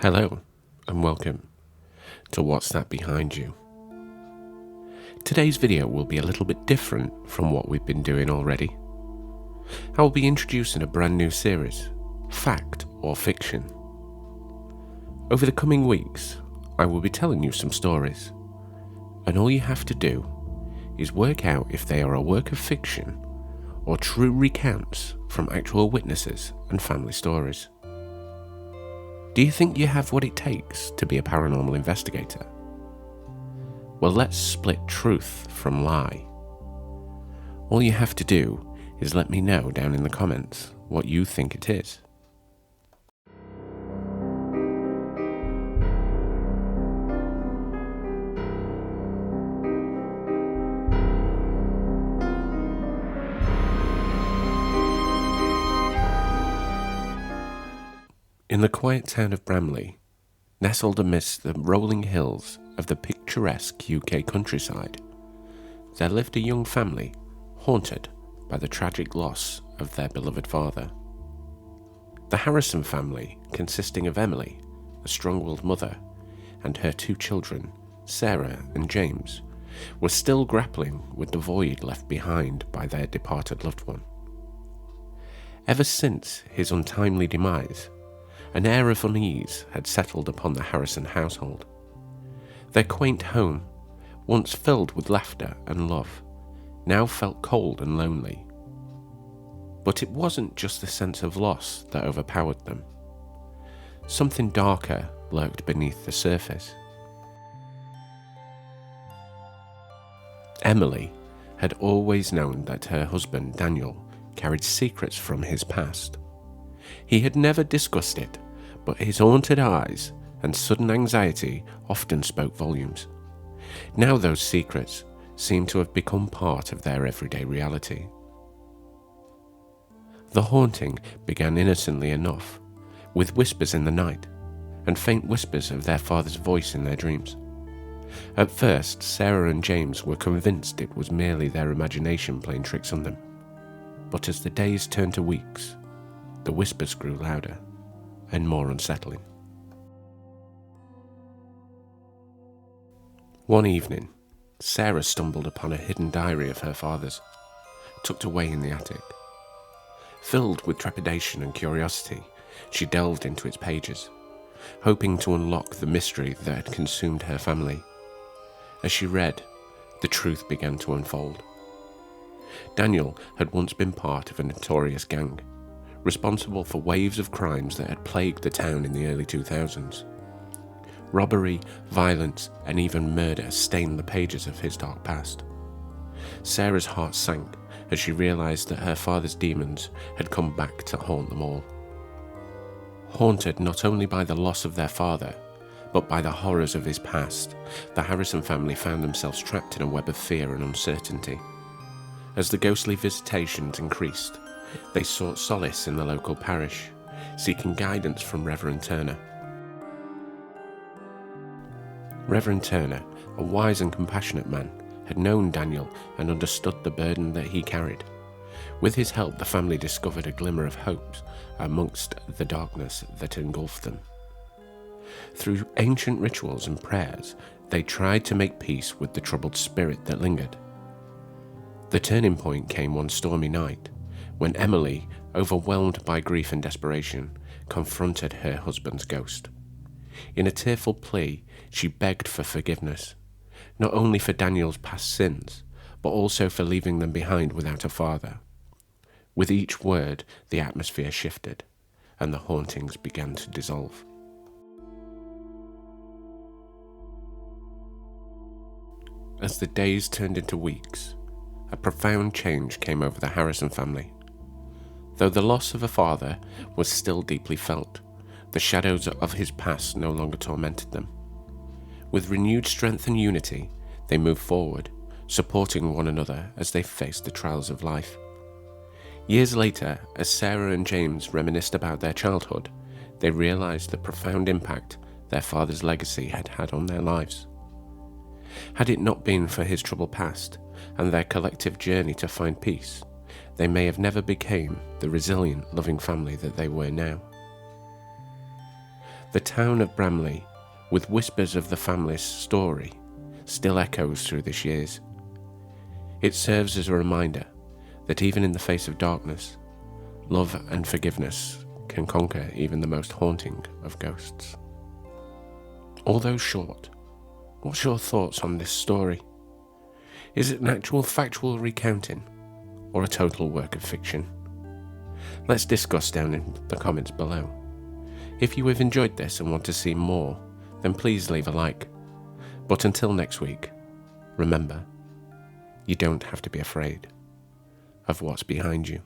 Hello and welcome to What's That Behind You. Today's video will be a little bit different from what we've been doing already. I will be introducing a brand new series, Fact or Fiction. Over the coming weeks, I will be telling you some stories, and all you have to do is work out if they are a work of fiction or true recounts from actual witnesses and family stories. Do you think you have what it takes to be a paranormal investigator? Well, let's split truth from lie. All you have to do is let me know down in the comments what you think it is. In the quiet town of Bramley, nestled amidst the rolling hills of the picturesque UK countryside, there lived a young family haunted by the tragic loss of their beloved father. The Harrison family, consisting of Emily, a strong-willed mother, and her two children, Sarah and James, were still grappling with the void left behind by their departed loved one. Ever since his untimely demise, an air of unease had settled upon the Harrison household. Their quaint home, once filled with laughter and love, now felt cold and lonely. But it wasn't just the sense of loss that overpowered them. Something darker lurked beneath the surface. Emily had always known that her husband, Daniel, carried secrets from his past. He had never discussed it, but his haunted eyes and sudden anxiety often spoke volumes. Now those secrets seemed to have become part of their everyday reality. The haunting began innocently enough, with whispers in the night, and faint whispers of their father's voice in their dreams. At first, Sarah and James were convinced it was merely their imagination playing tricks on them. But as the days turned to weeks, the whispers grew louder and more unsettling. One evening, Sarah stumbled upon a hidden diary of her father's, tucked away in the attic. Filled with trepidation and curiosity, she delved into its pages, hoping to unlock the mystery that had consumed her family. As she read, the truth began to unfold. Daniel had once been part of a notorious gang, responsible for waves of crimes that had plagued the town in the early 2000s. Robbery, violence, and even murder stained the pages of his dark past. Sarah's heart sank as she realized that her father's demons had come back to haunt them all. Haunted not only by the loss of their father, but by the horrors of his past, the Harrison family found themselves trapped in a web of fear and uncertainty. As the ghostly visitations increased, they sought solace in the local parish, seeking guidance from Reverend Turner. Reverend Turner, a wise and compassionate man, had known Daniel and understood the burden that he carried. With his help, the family discovered a glimmer of hope amongst the darkness that engulfed them. Through ancient rituals and prayers, they tried to make peace with the troubled spirit that lingered. The turning point came one stormy night, when Emily, overwhelmed by grief and desperation, confronted her husband's ghost. In a tearful plea, she begged for forgiveness, not only for Daniel's past sins, but also for leaving them behind without a father. With each word, the atmosphere shifted, and the hauntings began to dissolve. As the days turned into weeks, a profound change came over the Harrison family. Though the loss of a father was still deeply felt, the shadows of his past no longer tormented them. With renewed strength and unity, they moved forward, supporting one another as they faced the trials of life. Years later, as Sarah and James reminisced about their childhood, they realized the profound impact their father's legacy had had on their lives. Had it not been for his troubled past and their collective journey to find peace, they may have never become the resilient, loving family that they were now. The town of Bramley, with whispers of the family's story, still echoes through the years. It serves as a reminder that even in the face of darkness, love and forgiveness can conquer even the most haunting of ghosts. Although short, what's your thoughts on this story? Is it an actual factual recounting, or a total work of fiction? Let's discuss down in the comments below. If you have enjoyed this and want to see more, then please leave a like. But until next week, remember, you don't have to be afraid of what's behind you.